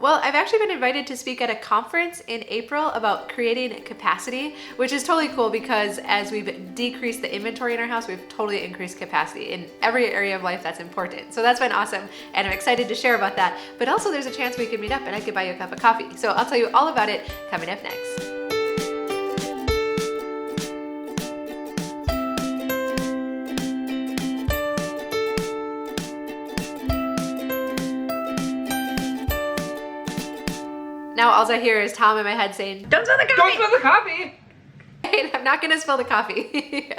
Well, I've actually been invited to speak at a conference in April about creating capacity, which is totally cool because as we've decreased the inventory in our house, we've totally increased capacity in every area of life that's important. So that's been awesome, and I'm excited to share about that. But also there's a chance we could meet up and I could buy you a cup of coffee. So I'll tell you all about it coming up next. Now all I hear is Tom in my head saying, "Don't spill the coffee! Don't spill the coffee!" I'm not gonna spill the coffee.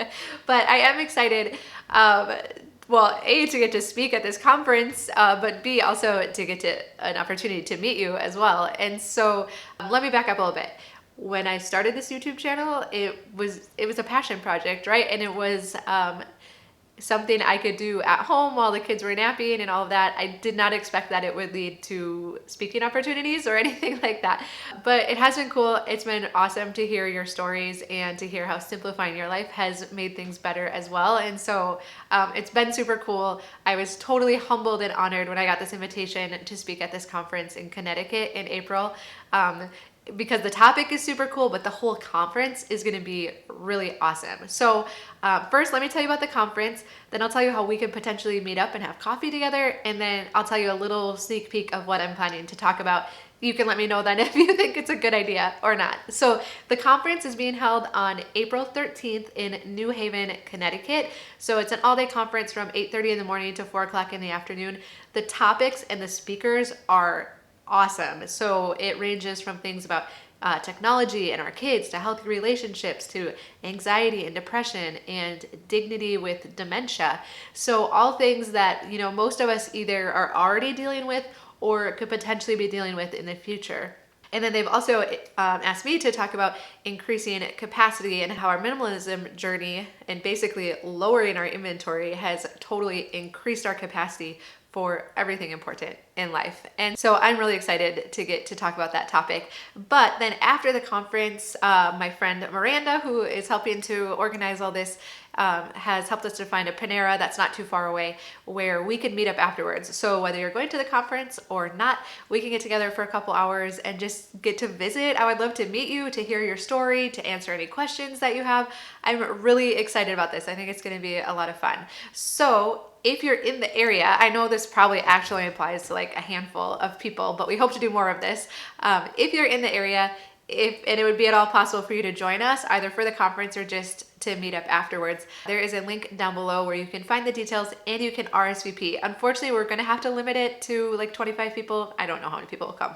But I am excited, well, A, to get to speak at this conference, but B, also to get an opportunity to meet you as well. And so let me back up a little bit. When I started this YouTube channel, it was a passion project, right? And it was something I could do at home while the kids were napping and all of that. I did not expect that it would lead to speaking opportunities or anything like that. But it has been cool. It's been awesome to hear your stories and to hear how simplifying your life has made things better as well. And so it's been super cool. I was totally humbled and honored when I got this invitation to speak at this conference in Connecticut in April. Because the topic is super cool, but the whole conference is going to be really awesome. So first, let me tell you about the conference. Then I'll tell you how we could potentially meet up and have coffee together. And then I'll tell you a little sneak peek of what I'm planning to talk about. You can let me know then if you think it's a good idea or not. So the conference is being held on April 13th in New Haven, Connecticut. So it's an all-day conference from 8:30 in the morning to 4 o'clock in the afternoon. The topics and the speakers are awesome. So it ranges from things about technology and our kids to healthy relationships to anxiety and depression and dignity with dementia. So all things that, you know, most of us either are already dealing with or could potentially be dealing with in the future. And then they've also asked me to talk about increasing capacity and how our minimalism journey and basically lowering our inventory has totally increased our capacity for everything important in life. And so I'm really excited to get to talk about that topic. But then after the conference, my friend Miranda, who is helping to organize all this, has helped us to find a Panera that's not too far away where we could meet up afterwards. So whether you're going to the conference or not, we can get together for a couple hours and just get to visit. I would love to meet you, to hear your story, to answer any questions that you have. I'm really excited about this. I think it's going to be a lot of fun. So if you're in the area, I know this probably actually applies to like a handful of people, but we hope to do more of this. If you're in the area, and it would be at all possible for you to join us either for the conference or just to meet up afterwards, there is a link down below where you can find the details and you can RSVP. Unfortunately, we're going to have to limit it to like 25 people. I don't know how many people will come,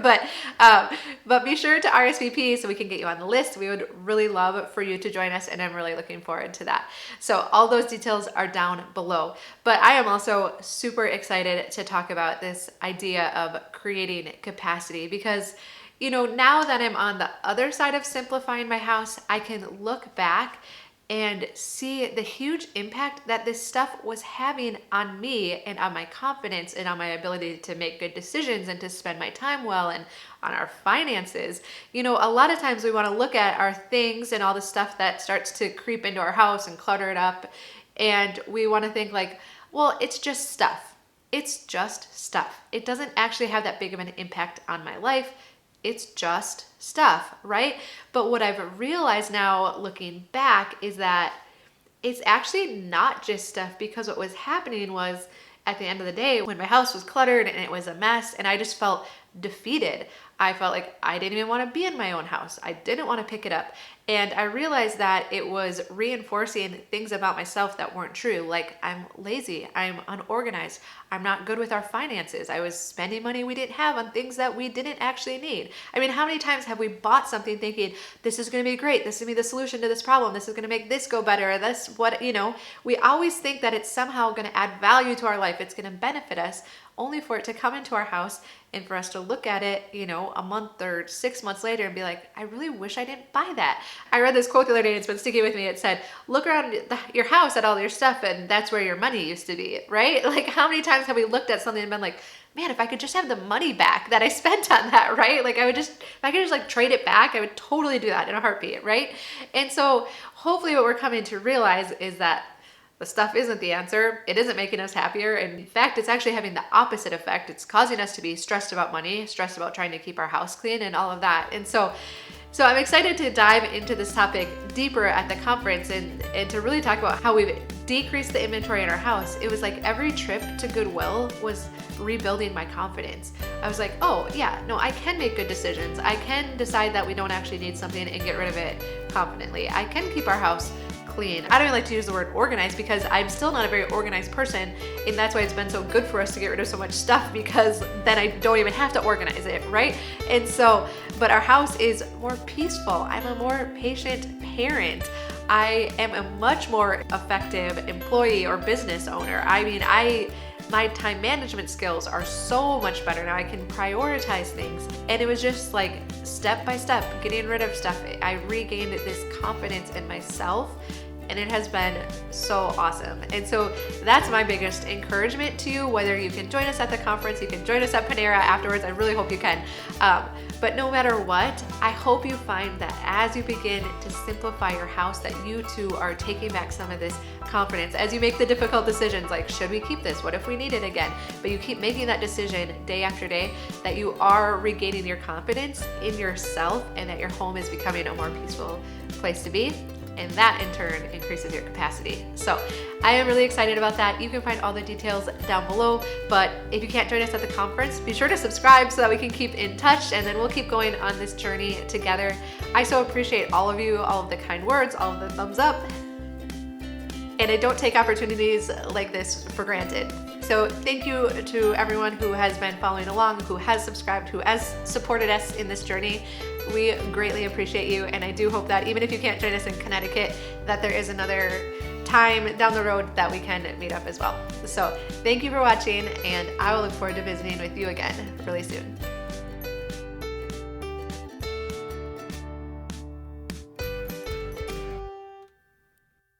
but be sure to RSVP so we can get you on the list. We would really love for you to join us, and I'm really looking forward to that. So all those details are down below. But I am also super excited to talk about this idea of creating capacity because, you know, now that I'm on the other side of simplifying my house, I can look back and see the huge impact that this stuff was having on me and on my confidence and on my ability to make good decisions and to spend my time well and on our finances. You know, a lot of times we want to look at our things and all the stuff that starts to creep into our house and clutter it up, and we want to think like, well, it's just stuff. It's just stuff. It doesn't actually have that big of an impact on my life. It's just stuff, right? But what I've realized now looking back is that it's actually not just stuff, because what was happening was at the end of the day when my house was cluttered and it was a mess and I just felt defeated. I felt like I didn't even want to be in my own house. I didn't want to pick it up. And I realized that it was reinforcing things about myself that weren't true. Like I'm lazy, I'm unorganized, I'm not good with our finances. I was spending money we didn't have on things that we didn't actually need. I mean, how many times have we bought something thinking, this is going to be great, this is going to be the solution to this problem, this is going to make this go better, this what, you know, we always think that it's somehow going to add value to our life, it's going to benefit us, only for it to come into our house and for us to look at it, you know, a month or 6 months later and be like, I really wish I didn't buy that. I read this quote the other day and it's been sticking with me. It said, look around your house at all your stuff and that's where your money used to be, right? Like how many times have we looked at something and been like, man, if I could just have the money back that I spent on that, right? Like if I could just like trade it back, I would totally do that in a heartbeat, right? And so hopefully what we're coming to realize is that the stuff isn't the answer. It isn't making us happier. And in fact, it's actually having the opposite effect. It's causing us to be stressed about money, stressed about trying to keep our house clean and all of that. And so I'm excited to dive into this topic deeper at the conference and to really talk about how we've decreased the inventory in our house. It was like every trip to Goodwill was rebuilding my confidence. I was like, oh yeah, no, I can make good decisions. I can decide that we don't actually need something and get rid of it confidently. I can keep our house clean. I don't even like to use the word organized because I'm still not a very organized person, and that's why it's been so good for us to get rid of so much stuff, because then I don't even have to organize it, right? And so, but our house is more peaceful. I'm a more patient parent. I am a much more effective employee or business owner. I mean, my time management skills are so much better now. I can prioritize things. And it was just like step by step, getting rid of stuff. I regained this confidence in myself, and it has been so awesome. And so that's my biggest encouragement to you, whether you can join us at the conference, you can join us at Panera afterwards. I really hope you can. But no matter what, I hope you find that as you begin to simplify your house, that you too are taking back some of this confidence as you make the difficult decisions, like, should we keep this? What if we need it again? But you keep making that decision day after day, that you are regaining your confidence in yourself and that your home is becoming a more peaceful place to be. And that in turn increases your capacity. So I am really excited about that. You can find all the details down below, but if you can't join us at the conference, be sure to subscribe so that we can keep in touch, and then we'll keep going on this journey together. I so appreciate all of you, all of the kind words, all of the thumbs up, and I don't take opportunities like this for granted. So thank you to everyone who has been following along, who has subscribed, who has supported us in this journey. We greatly appreciate you, and I do hope that even if you can't join us in Connecticut, that there is another time down the road that we can meet up as well. So thank you for watching, and I will look forward to visiting with you again really soon.